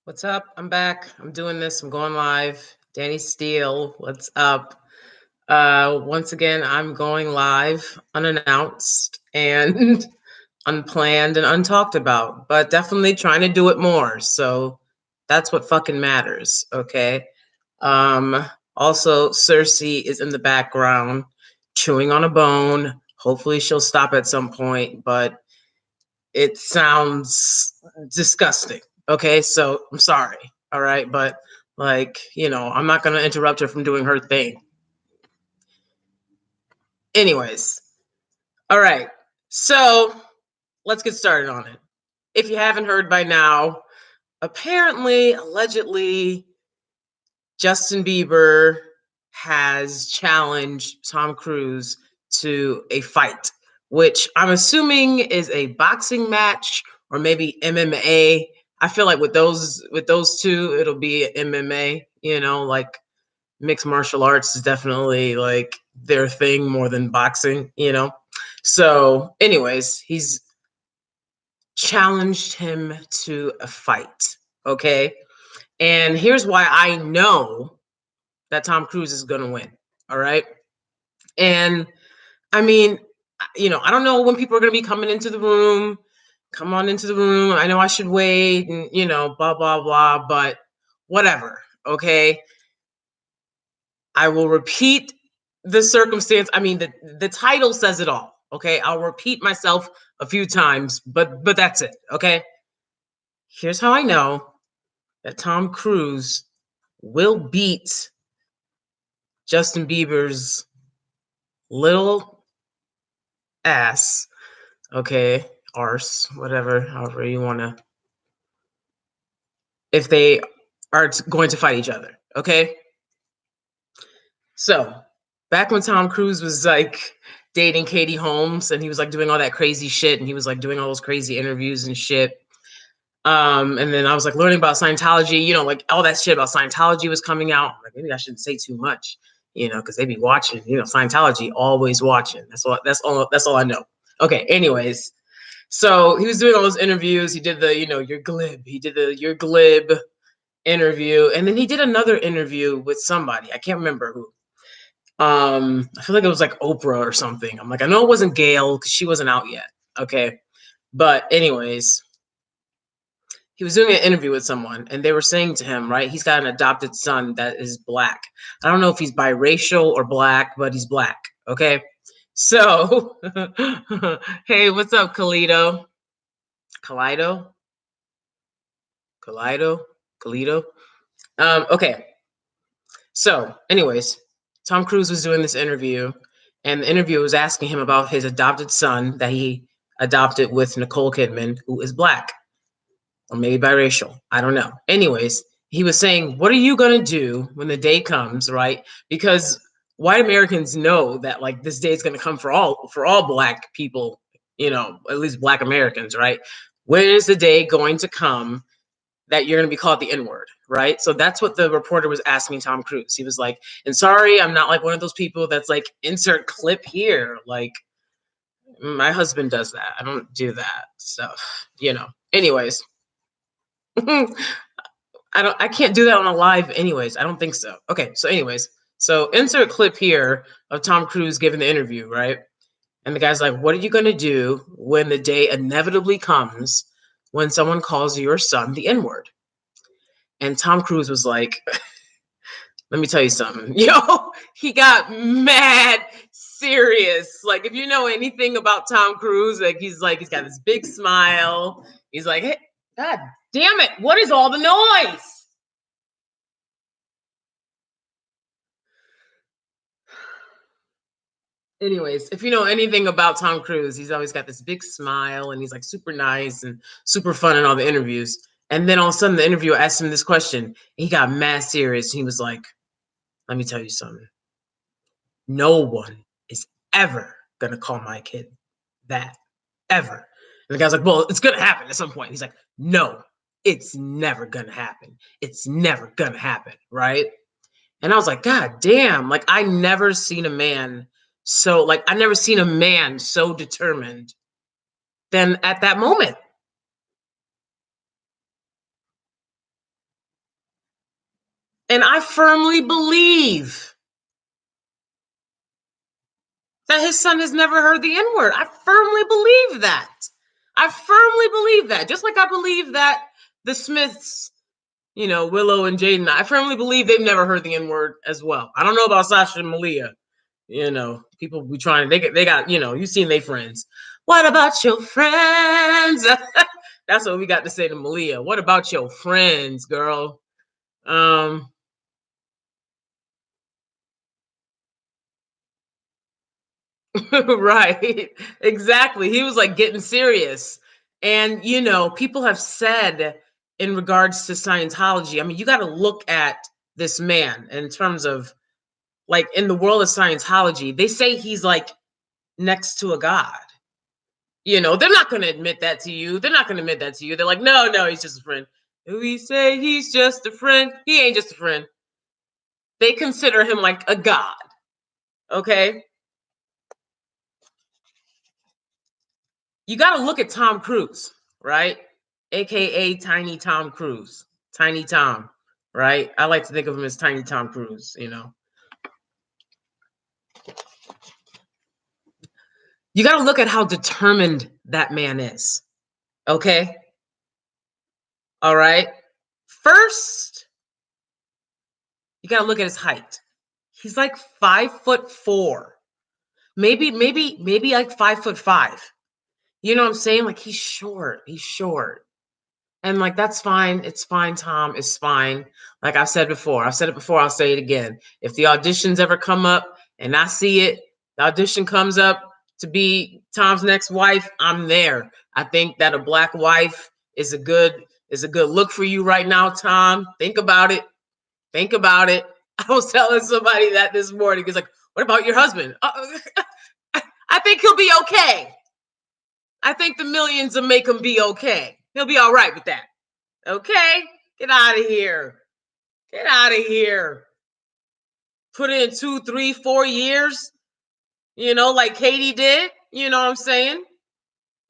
What's up? I'm back. I'm doing this. I'm going live. Danny Steele, what's up? Once again, I'm going live unannounced and unplanned and untalked about, but definitely trying to do it more. So that's what fucking matters. Okay. Um, Also, Cersei is in the background chewing on a bone. Hopefully she'll stop at some point, but it sounds disgusting. Okay, so I'm sorry. All right, but I'm not gonna interrupt her from doing her thing. Anyways, all right. So let's get started on it. If you haven't heard by now, apparently, allegedly, Justin Bieber has challenged Tom Cruise to a fight, which I'm assuming is a boxing match or maybe MMA. I feel like with those two, it'll be MMA. Like mixed martial arts is definitely like their thing more than boxing. So, anyways, he's challenged him to a fight. Okay. And here's why I know that Tom Cruise is going to win. All right. And I mean, I don't know when people are going to be coming into the room. Come on into the room. I know I should wait and, blah, blah, blah, but whatever. Okay. I will repeat the circumstance. I mean, the title says it all. Okay. I'll repeat myself a few times, but that's it. Okay. Here's how I know that Tom Cruise will beat Justin Bieber's little ass, okay, arse, whatever, however you want to, if they are going to fight each other, okay? So, back when Tom Cruise was like dating Katie Holmes and he was like doing all that crazy shit and he was like doing all those crazy interviews and shit. And then I was like learning about Scientology, like all that shit about Scientology was coming out. Like maybe I shouldn't say too much, because they be watching, Scientology always watching. That's all I know. Okay, anyways. So he was doing all those interviews. He did the, you're glib. He did the you're glib interview. And then he did another interview with somebody. I can't remember who. I feel like it was like Oprah or something. I'm like, I know it wasn't Gail because she wasn't out yet. Okay. But anyways, he was doing an interview with someone and they were saying to him, right, he's got an adopted son that is black. I don't know if he's biracial or black, but he's black. Okay. So, hey, what's up, Kalido? Kaleido? Kalido? Okay. So, anyways, Tom Cruise was doing this interview, and the interviewer was asking him about his adopted son that he adopted with Nicole Kidman, who is black or maybe biracial. I don't know. Anyways, he was saying, what are you going to do when the day comes, right? Because white Americans know that like this day is going to come for all black people, at least black Americans, right? When is the day going to come that you're going to be called the N-word, right? So that's what the reporter was asking Tom Cruise. He was like, and sorry, I'm not like one of those people that's like, insert clip here. Like, my husband does that. I don't do that stuff. Anyways, I can't do that on a live anyways. I don't think so. Okay, so anyways, so insert clip here of Tom Cruise giving the interview, right? And the guy's like, what are you going to do when the day inevitably comes when someone calls your son the N-word? And Tom Cruise was like, let me tell you something. He got mad serious. Like, if you know anything about Tom Cruise, he's got this big smile. He's like, hey, God damn it, what is all the noise? Anyways, if you know anything about Tom Cruise, he's always got this big smile and he's like super nice and super fun in all the interviews. And then all of a sudden the interviewer asked him this question. He got mad serious. He was like, let me tell you something. No one is ever going to call my kid that, ever. And the guy's like, well, it's going to happen at some point. He's like, no, it's never going to happen. It's never going to happen. Right. And I was like, God damn, like I never seen a man so determined than at that moment. And I firmly believe that his son has never heard the N-word. I firmly believe that. I firmly believe that. Just like I believe that the Smiths, Willow and Jaden, I firmly believe they've never heard the N-word as well. I don't know about Sasha and Malia. People be trying, they got, you've seen they friends. What about your friends? That's what we got to say to Malia. What about your friends, girl? Right. Exactly. He was like getting serious. And, people have said in regards to Scientology, I mean, you got to look at this man in terms of like in the world of Scientology, they say he's like next to a god. They're not going to admit that to you. They're not going to admit that to you. They're like, no, he's just a friend. We say he's just a friend. He ain't just a friend. They consider him like a god. Okay. You got to look at Tom Cruise, right? AKA Tiny Tom Cruise. Tiny Tom, right? I like to think of him as Tiny Tom Cruise. You got to look at how determined that man is. Okay. All right. First, you got to look at his height. He's like 5'4". Maybe like 5'5". You know what I'm saying? Like he's short. He's short. And like that's fine. It's fine, Tom. It's fine. Like I've said before. I've said it before, I'll say it again. If the auditions ever come up and I see it, the audition comes up to be Tom's next wife, I'm there. I think that a black wife is a good look for you right now, Tom. Think about it. Think about it. I was telling somebody that this morning. He's like, what about your husband? I think he'll be okay. I think the millions will make him be okay. He'll be all right with that. Okay? Get out of here. Get out of here. Put in 2, 3, 4 years, like Katie did. You know what I'm saying?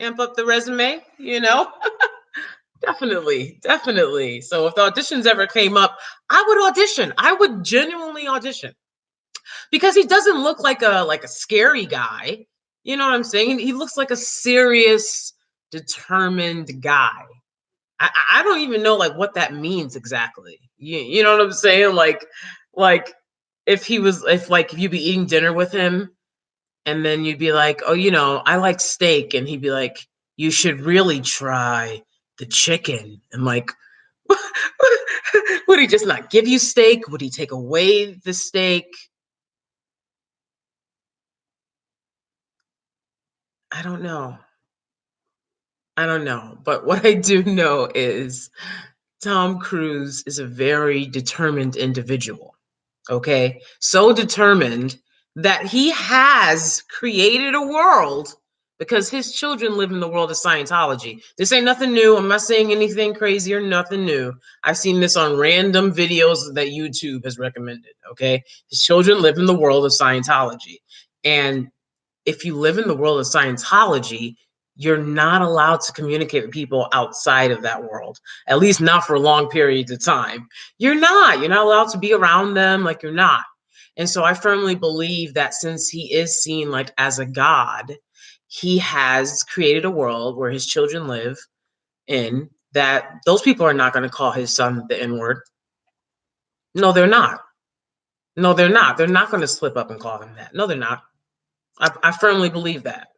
Amp up the resume. Definitely, definitely. So if the auditions ever came up, I would audition. I would genuinely audition. Because he doesn't look like a scary guy. You know what I'm saying? He looks like a serious, determined guy. I don't even know like what that means exactly. You know what I'm saying? Like if you'd be eating dinner with him and then you'd be like, oh, I like steak, and he'd be like, you should really try the chicken. And like, would he just not give you steak? Would he take away the steak? I don't know. I don't know. But what I do know is Tom Cruise is a very determined individual. Okay. So determined that he has created a world because his children live in the world of Scientology. This ain't nothing new. I'm not saying anything crazy or nothing new. I've seen this on random videos that YouTube has recommended. Okay. His children live in the world of Scientology. And if you live in the world of Scientology, you're not allowed to communicate with people outside of that world, at least not for long periods of time. You're not allowed to be around them. Like you're not. And so I firmly believe that since he is seen like as a god, he has created a world where his children live in that those people are not going to call his son the N-word. No, they're not. No, they're not. They're not going to slip up and call him that. No, they're not. I firmly believe that.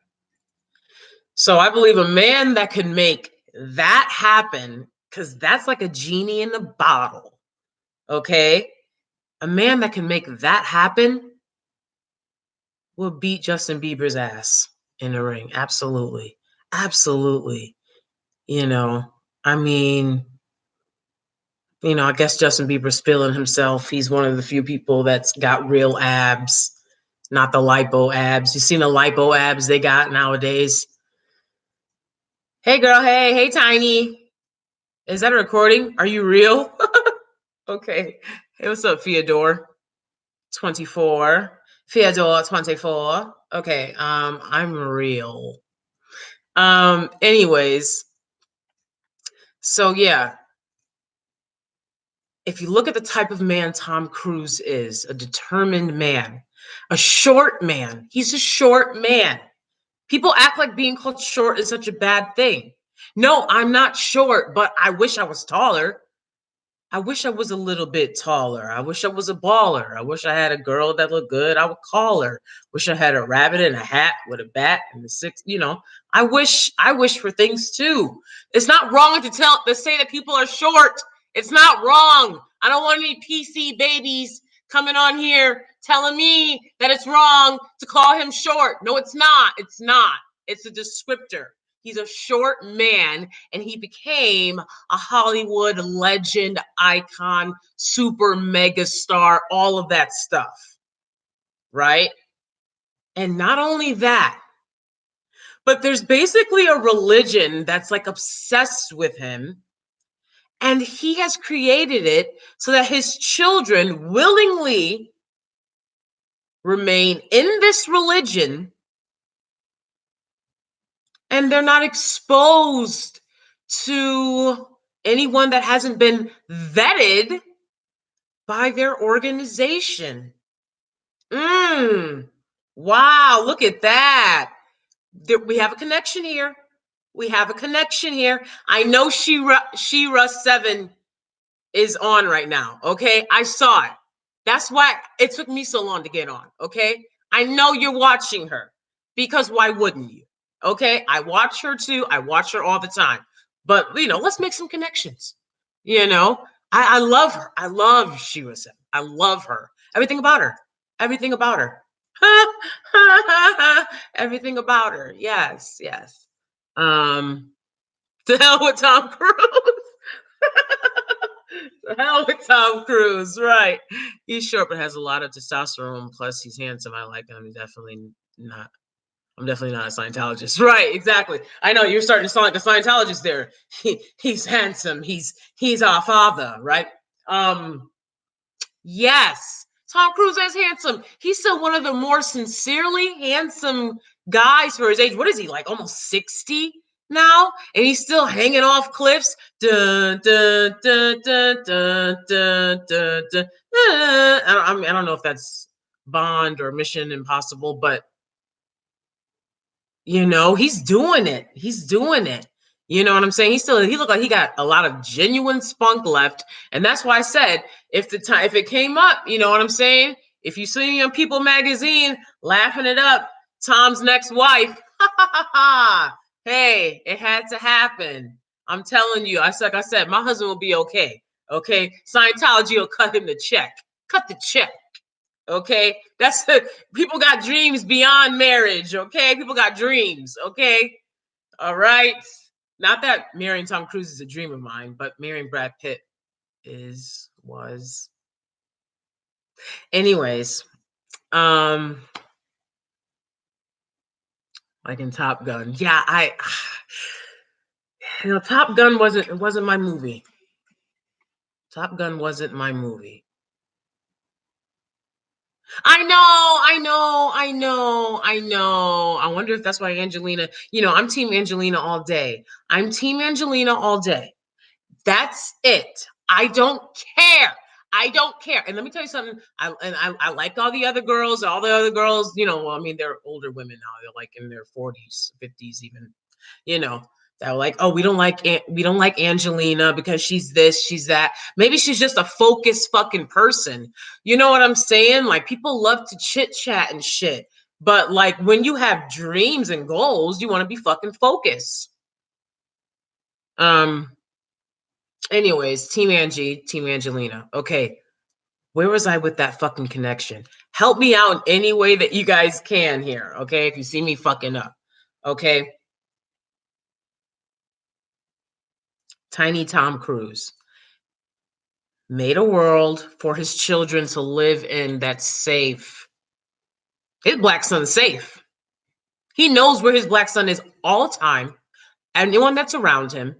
So I believe a man that can make that happen, because that's like a genie in a bottle. Okay. A man that can make that happen will beat Justin Bieber's ass in the ring. Absolutely. Absolutely. You know, I mean, I guess Justin Bieber's feeling himself. He's one of the few people that's got real abs, not the lipo abs. You seen the lipo abs they got nowadays? Hey, girl. Hey, Tiny. Is that a recording? Are you real? Okay. Hey, what's up, Fyodor? 24. Fyodor 24. Okay. I'm real. Anyways, so yeah, if you look at the type of man Tom Cruise is, a determined man, a short man. He's a short man. People act like being called short is such a bad thing. No, I'm not short, but I wish I was taller. I wish I was a little bit taller. I wish I was a baller. I wish I had a girl that looked good. I would call her. Wish I had a rabbit in a hat with a bat and the six, I wish for things too. It's not wrong to say that people are short. It's not wrong. I don't want any PC babies coming on here telling me that it's wrong to call him short. No, it's not. It's not. It's a descriptor. He's a short man, and he became a Hollywood legend, icon, super mega star, all of that stuff, right? And not only that, but there's basically a religion that's like obsessed with him, and he has created it so that his children willingly remain in this religion, and they're not exposed to anyone that hasn't been vetted by their organization. Wow, look at that. We have a connection here. We have a connection here. I know She-Ra 7 is on right now, okay? I saw it. That's why it took me so long to get on, okay? I know you're watching her, because why wouldn't you? Okay, I watch her too. I watch her all the time. But let's make some connections. I love her. I love She-Ra 7. I love her. Everything about her. Everything about her. Everything about her. Yes, yes. To hell with Tom Cruise. To hell with Tom Cruise, right? He's short but has a lot of testosterone. Plus, he's handsome. I like him. I'm definitely not a Scientologist. Right, exactly. I know you're starting to sound like a Scientologist there. He's handsome. He's our father, right? Yes. Tom Cruise is handsome. He's still one of the more sincerely handsome guys for his age. What is he, like almost 60 now? And he's still hanging off cliffs. Dun, dun, dun, dun, dun, dun, dun, dun. I don't know if that's Bond or Mission Impossible, but he's doing it. He's doing it. You know what I'm saying? He looked like he got a lot of genuine spunk left. And that's why I said, if it came up, you know what I'm saying? If you see me on People magazine laughing it up, Tom's next wife, hey, it had to happen. I'm telling you, like I said, my husband will be okay. Okay. Scientology will cut him the check. Cut the check. Okay, people got dreams beyond marriage. Okay, people got dreams. Okay, all right. Not that marrying Tom Cruise is a dream of mine, but marrying Brad Pitt was. Anyways, like in Top Gun, yeah, Top Gun wasn't my movie. Top Gun wasn't my movie. I know. I wonder if that's why Angelina, I'm Team Angelina all day. That's it. I don't care. And let me tell you something. I like all the other girls. All the other girls, they're older women now. They're like in their 40s, 50s, even. That were like, oh, we don't like Angelina because she's this, she's that. Maybe she's just a focused fucking person. You know what I'm saying? Like, people love to chit chat and shit, but like when you have dreams and goals, you want to be fucking focused. Anyways, Team Angelina. Okay, where was I with that fucking connection? Help me out in any way that you guys can here. Okay, if you see me fucking up. Okay. Tiny Tom Cruise made a world for his children to live in that's safe. His black son's safe. He knows where his black son is all the time. Anyone that's around him,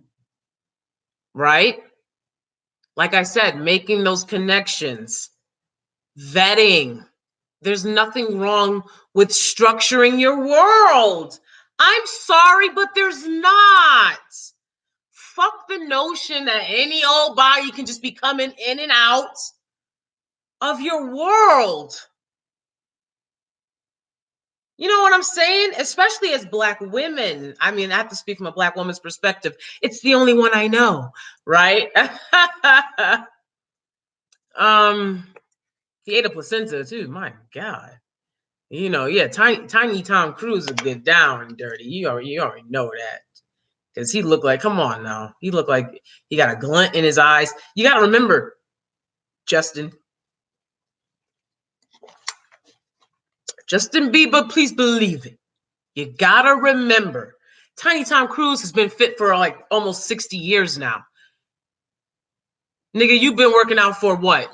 right? Like I said, making those connections, vetting. There's nothing wrong with structuring your world. I'm sorry, but there's not. fuck the notion that any old body can just be coming in and out of your world. You know what I'm saying? Especially as Black women. I mean, I have to speak from a Black woman's perspective. It's the only one I know, right? He ate a placenta too. My God. You know, yeah, tiny Tom Cruise will get down and dirty. You already know that. Because he looked like, come on now. He looked like he got a glint in his eyes. You got to remember, Justin Bieber, please believe it. You got to remember, Tiny Tom Cruise has been fit for like almost 60 years now. Nigga, you've been working out for what?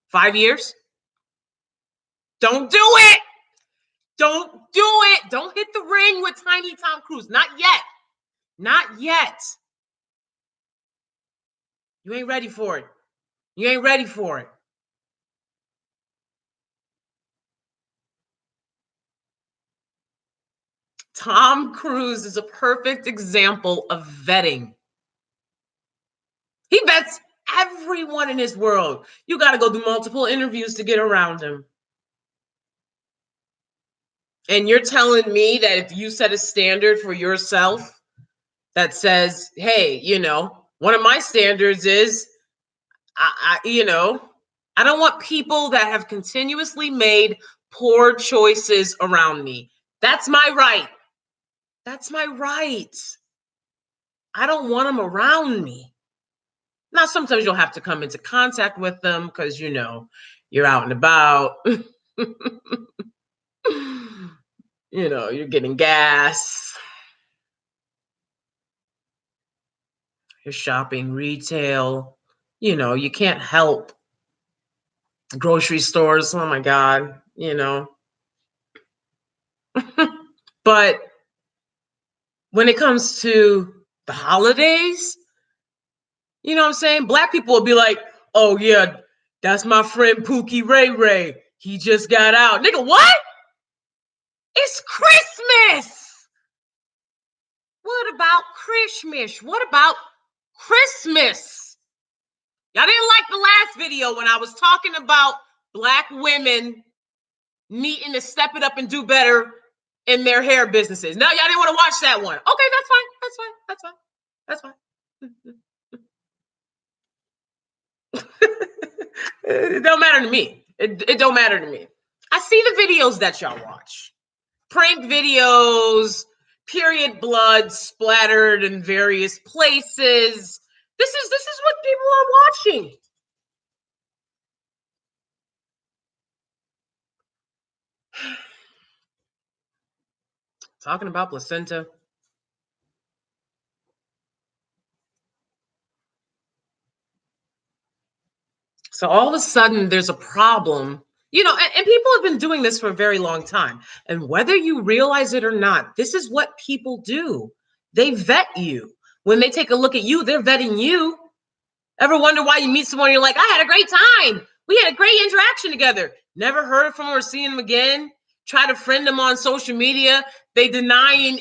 5 years? Don't do it. Don't do it. Don't hit the ring with Tiny Tom Cruise. Not yet. Not yet. You ain't ready for it. You ain't ready for it. Tom Cruise is a perfect example of vetting. He vets everyone in his world. You got to go do multiple interviews to get around him. And you're telling me that if you set a standard for yourself that says, hey, you know, one of my standards is, I don't want people that have continuously made poor choices around me. That's my right. That's my right. I don't want them around me. Now, sometimes you'll have to come into contact with them because, you know, you're out and about. You know, you're getting gas. You're shopping retail. You know, you can't help. Grocery stores, oh my God, you know. But when it comes to the holidays, you know what I'm saying? Black people will be like, oh yeah, that's my friend Pookie Ray Ray. He just got out. Nigga, what? It's Christmas. What about Christmas? What about Christmas? Y'all didn't like the last video when I was talking about Black women needing to step it up and do better in their hair businesses. Now y'all didn't want to watch that one. Okay, that's fine. That's fine. That's fine. That's fine. It don't matter to me. It don't matter to me. I see the videos that y'all watch. Prank videos, period blood splattered in various places. This is what people are watching. Talking about placenta. So all of a sudden there's a problem, you know, and people have been doing this for a very long time. And whether you realize it or not, this is what people do. They vet you. When they take a look at you, they're vetting you. Ever wonder why you meet someone and you're like, I had a great time. We had a great interaction together. Never heard from them or seen them again. Try to friend them on social media. They denying,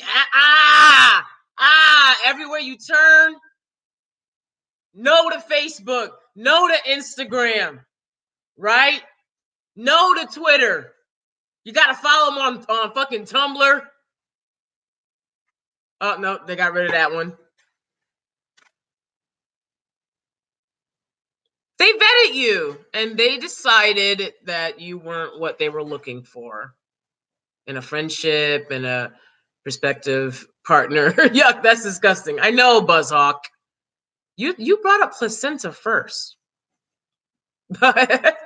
everywhere you turn. No to Facebook. No to Instagram. Right? No to Twitter. You got to follow them on fucking Tumblr. Oh, no, they got rid of that one. They vetted you and they decided that you weren't what they were looking for in a friendship, in a prospective partner. Yuck, that's disgusting. I know, Buzzhawk. You brought up placenta first. But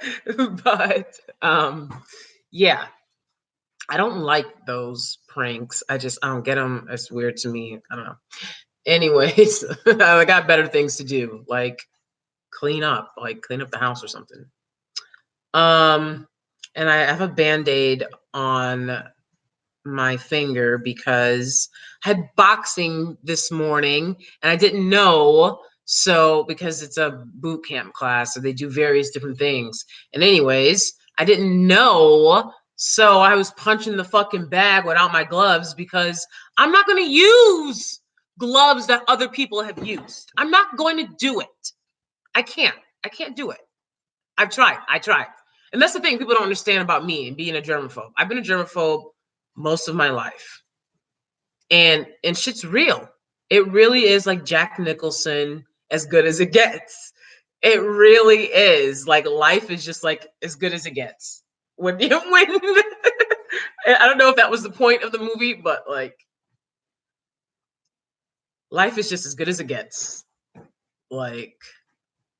yeah. I don't like those pranks. I don't get them. It's weird to me. I don't know. Anyways, I got better things to do, like clean up the house or something. And I have a Band-Aid on my finger because I had boxing this morning and I didn't know. So because it's a boot camp class, so they do various different things. And anyways, I didn't know. So I was punching the fucking bag without my gloves because I'm not going to use gloves that other people have used. I'm not going to do it. I can't do it. I've tried. And that's the thing people don't understand about me and being a germaphobe. I've been a germaphobe most of my life. And shit's real. It really is like Jack Nicholson, as good as it gets. It really is. Like life is just like as good as it gets. When you win. I don't know if that was the point of the movie, but like life is just as good as it gets. Like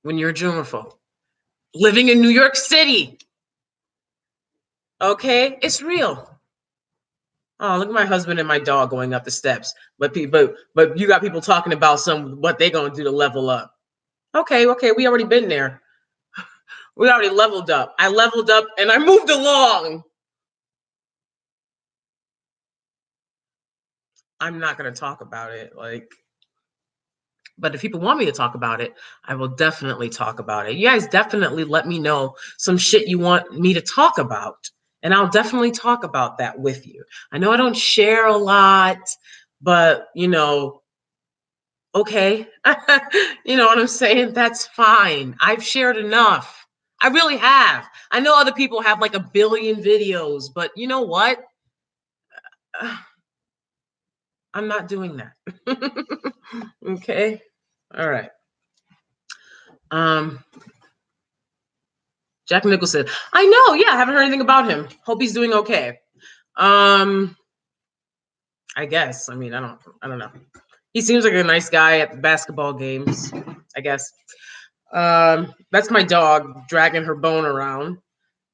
when you're a germaphobe. Living in New York City. Okay, it's real. Oh, look at my husband and my dog going up the steps. But you got people talking about what they gonna do to level up. Okay, we already been there. We already leveled up. I leveled up and I moved along. I'm not gonna talk about it. But if people want me to talk about it, I will definitely talk about it. You guys definitely let me know some shit you want me to talk about. And I'll definitely talk about that with you. I know I don't share a lot, but okay. You know what I'm saying? That's fine. I've shared enough. I really have. I know other people have like 1 billion videos, but you know what? I'm not doing that. Okay. All right. Jack Nicholson. I know. Yeah, I haven't heard anything about him. Hope he's doing okay. I guess. I mean, I don't know. He seems like a nice guy at the basketball games, I guess. That's my dog dragging her bone around.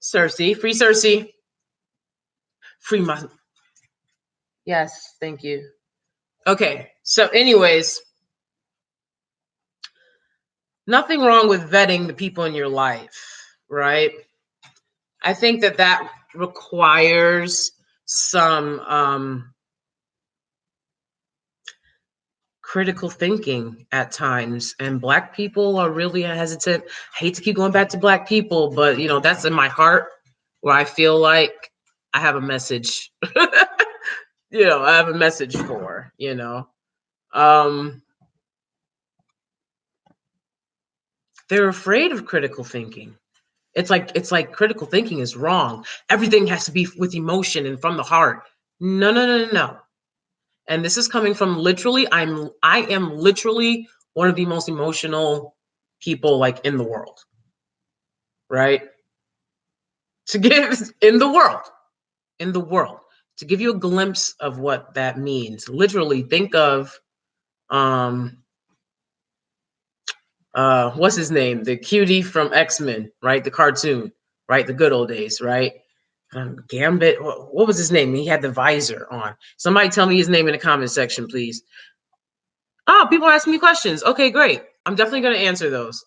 Cersei. Free Cersei. Free my. Yes, thank you. Okay. So, anyways, nothing wrong with vetting the people in your life, right? I think that requires some critical thinking at times, and Black people are really hesitant. I hate to keep going back to Black people, but that's in my heart where I feel like I have a message. I have a message for. They're afraid of critical thinking. It's like critical thinking is wrong. Everything has to be with emotion and from the heart. No. And this is coming from literally, I am literally one of the most emotional people like in the world. Right? To give in the world, to give you a glimpse of what that means. Literally think of what's his name? The cutie from X-Men, right? The cartoon, right? The good old days, right? Gambit. What was his name? He had the visor on. Somebody tell me his name in the comment section, please. Oh, people are asking me questions. Okay, great. I'm definitely going to answer those.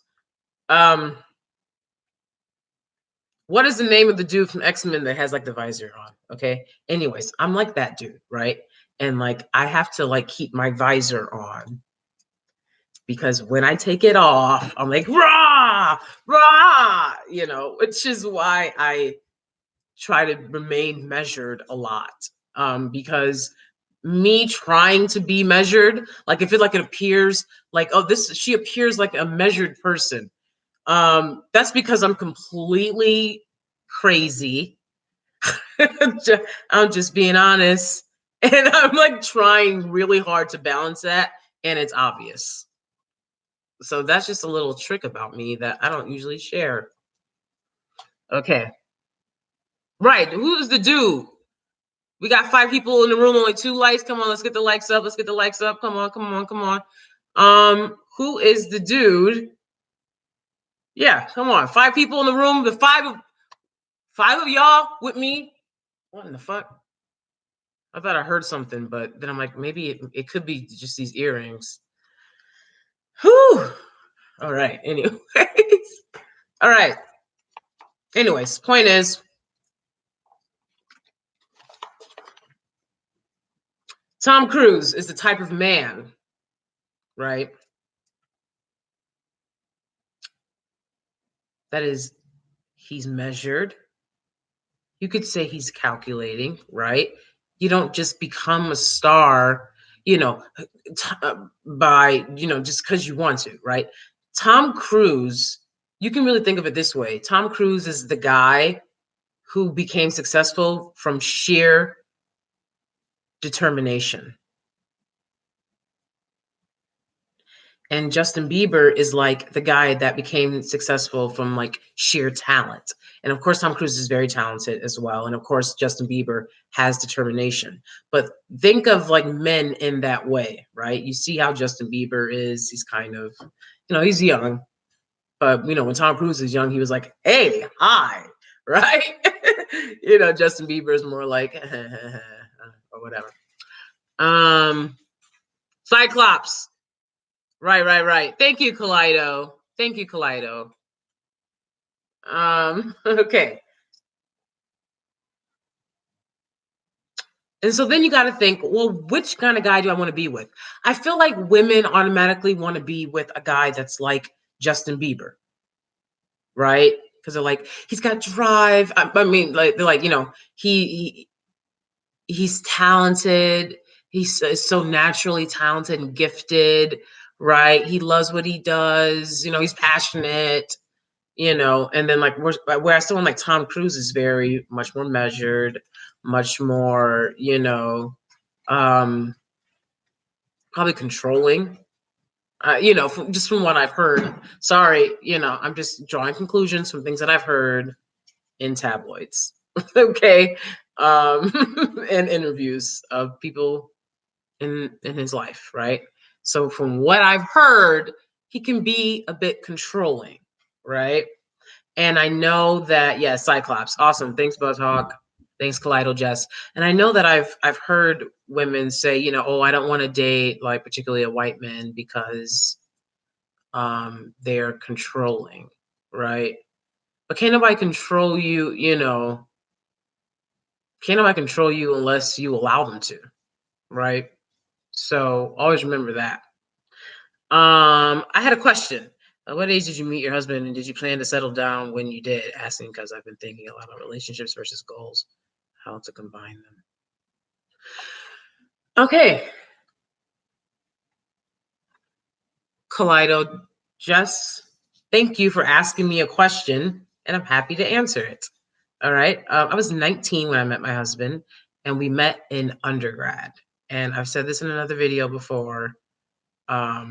What is the name of the dude from X-Men that has like the visor on? Okay. Anyways, I'm like that dude, right? And like I have to like keep my visor on because when I take it off, I'm like rah, rah, which is why I try to remain measured a lot. Because me trying to be measured, like if it appears like, oh, she appears like a measured person. That's because I'm completely crazy. I'm just being honest. And I'm like trying really hard to balance that. And it's obvious. So that's just a little trick about me that I don't usually share. Okay. Right. Who's the dude? We got 5 people in the room, only 2 likes. Come on, let's get the likes up. Come on. Who is the dude? Yeah, come on. 5 people in the room. The 5 of y'all with me. What in the fuck? I thought I heard something, but then I'm like, maybe it could be just these earrings. Whew. All right. Anyways. All right. Anyways, point is, Tom Cruise is the type of man, right? That is, he's measured. You could say he's calculating, right? You don't just become a star. you know, by, just because you want to, right? Tom Cruise, you can really think of it this way. Tom Cruise is the guy who became successful from sheer determination. And Justin Bieber is like the guy that became successful from like sheer talent. And of course, Tom Cruise is very talented as well. And of course, Justin Bieber has determination. But think of like men in that way, right? You see how Justin Bieber is. He's kind of, he's young. But, when Tom Cruise is young, he was like, hey, hi, right? Justin Bieber is more like, or whatever. Cyclops. Right. Thank you, Kaleido. Thank you, Kaleido. Okay. And so then you got to think, well, which kind of guy do I want to be with? I feel like women automatically want to be with a guy that's like Justin Bieber, right? Because they're like, he's got drive. I mean, like they're like, he's talented. He's so naturally talented and gifted, right? He loves what he does. He's passionate. And then like whereas someone like Tom Cruise is very much more measured, much more, probably controlling, just from what I've heard. Sorry, I'm just drawing conclusions from things that I've heard in tabloids. Okay. And interviews of people in his life, right? So from what I've heard, he can be a bit controlling, right? And I know that, yeah, Cyclops. Awesome. Thanks, Buzzhawk. Thanks, Kaleido Jess. And I know that I've heard women say, oh, I don't want to date like particularly a white man because they're controlling, right? But can't nobody control you, can't nobody control you unless you allow them to, right? So always remember that. I had a question. At what age did you meet your husband, and did you plan to settle down when you did? Asking because I've been thinking a lot about relationships versus goals, how to combine them. Okay. Kaleido, Jess, thank you for asking me a question, and I'm happy to answer it. All right. I was 19 when I met my husband, and we met in undergrad. And I've said this in another video before. A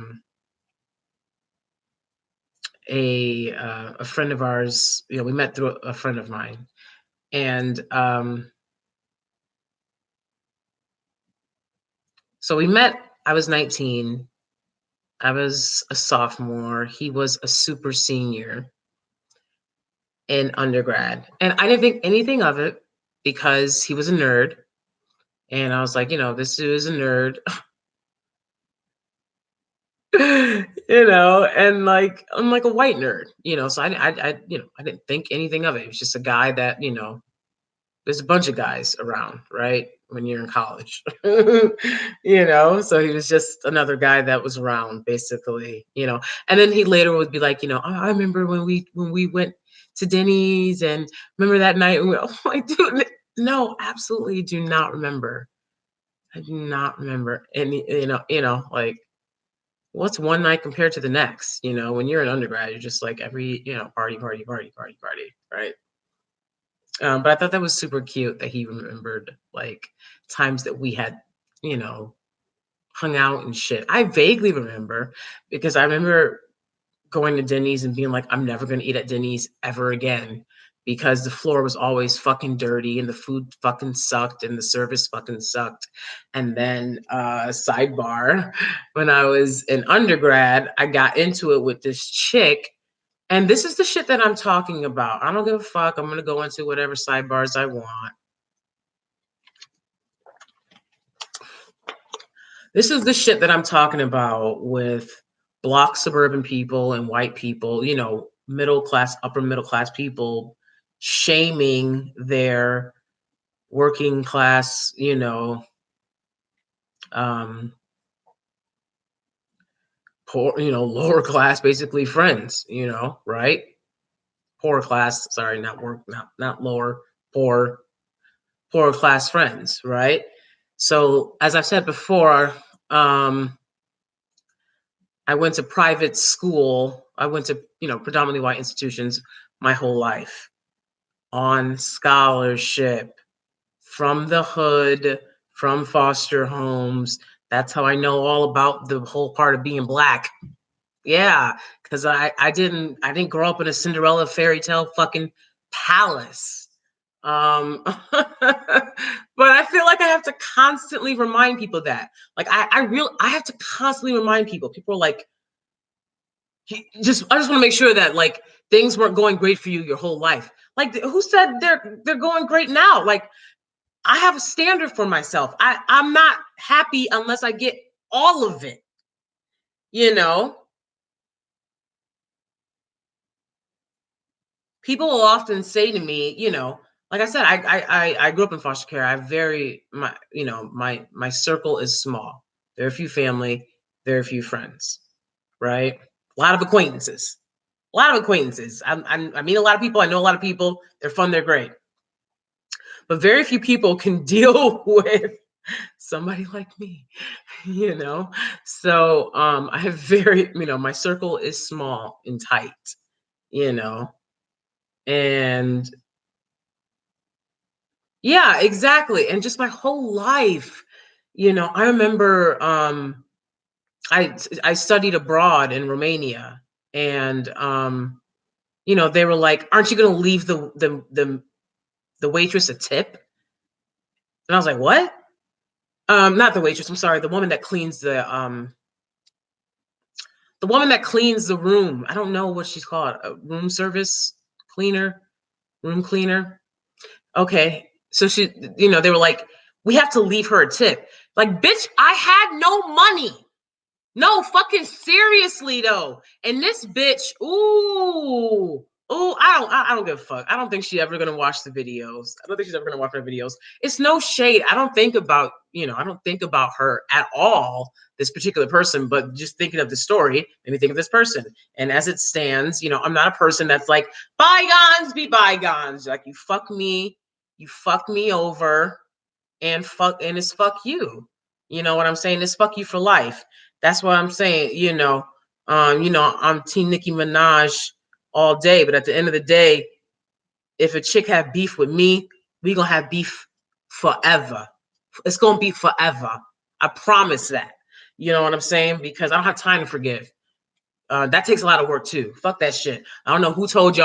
friend of ours, we met through a friend of mine, and so we met. I was 19. I was a sophomore. He was a super senior in undergrad, and I didn't think anything of it because he was a nerd, and I was like, this dude is a nerd. And like I'm like a white nerd, so I didn't think anything of it. It was just a guy that, there's a bunch of guys around, right? When you're in college, so he was just another guy that was around basically, and then he later would be like, I remember when we went to Denny's and remember that night. And I'm like, dude, no, absolutely do not remember. I do not remember any, like, what's one night compared to the next? When you're an undergrad, you're just like every, party, right? But I thought that was super cute that he remembered like times that we had, hung out and shit. I vaguely remember because I remember going to Denny's and being like, I'm never going to eat at Denny's ever again because the floor was always fucking dirty and the food fucking sucked and the service fucking sucked. And then sidebar, when I was in undergrad, I got into it with this chick. And this is the shit that I'm talking about. I don't give a fuck. I'm going to go into whatever sidebars I want. This is the shit that I'm talking about with Black suburban people and white people, middle class, upper middle class people shaming their working class, poor, lower class, basically friends, right? Poor class, sorry, not work, not lower, poor class friends, right? So as I've said before, Um, I went to private school. I went to, predominantly white institutions my whole life on scholarship from the hood, from foster homes. That's how I know all about the whole part of being Black. Yeah, because I didn't grow up in a Cinderella fairy tale fucking palace. But I feel like I have to constantly remind people that. Like I have to constantly remind people. People are like, I just want to make sure that like things weren't going great for you your whole life. Like who said they're going great now? Like I have a standard for myself. I'm not happy unless I get all of it, you know? People will often say to me, like I said, I grew up in foster care. I very my my circle is small. There are a few family, there are a few friends, right? A lot of acquaintances. A lot of acquaintances. I meet a lot of people. I know a lot of people. They're fun. They're great. But very few people can deal with somebody like me, So I have very, my circle is small and tight, you know. And yeah, exactly. And just my whole life, I remember I studied abroad in Romania, and they were like, "Aren't you going to leave the waitress a tip?" And I was like, "What?" Not the waitress. I'm sorry, the woman that cleans the room. I don't know what she's called. A room service cleaner, room cleaner. Okay. So they were like, "We have to leave her a tip." Like, bitch, I had no money. No, fucking seriously though. And this bitch, ooh, I don't give a fuck. I don't think she's ever gonna watch the videos. I don't think she's ever gonna watch my videos. It's no shade. I don't think about, I don't think about her at all, this particular person, but just thinking of the story made me think of this person. And as it stands, I'm not a person that's like, bygones be bygones. Like you fuck me over, and it's fuck you. You know what I'm saying? It's fuck you for life. That's what I'm saying. I'm Team Nicki Minaj all day, but at the end of the day, if a chick have beef with me, we gonna have beef forever. It's gonna be forever. I promise that. You know what I'm saying? Because I don't have time to forgive. That takes a lot of work too. Fuck that shit. I don't know who told y'all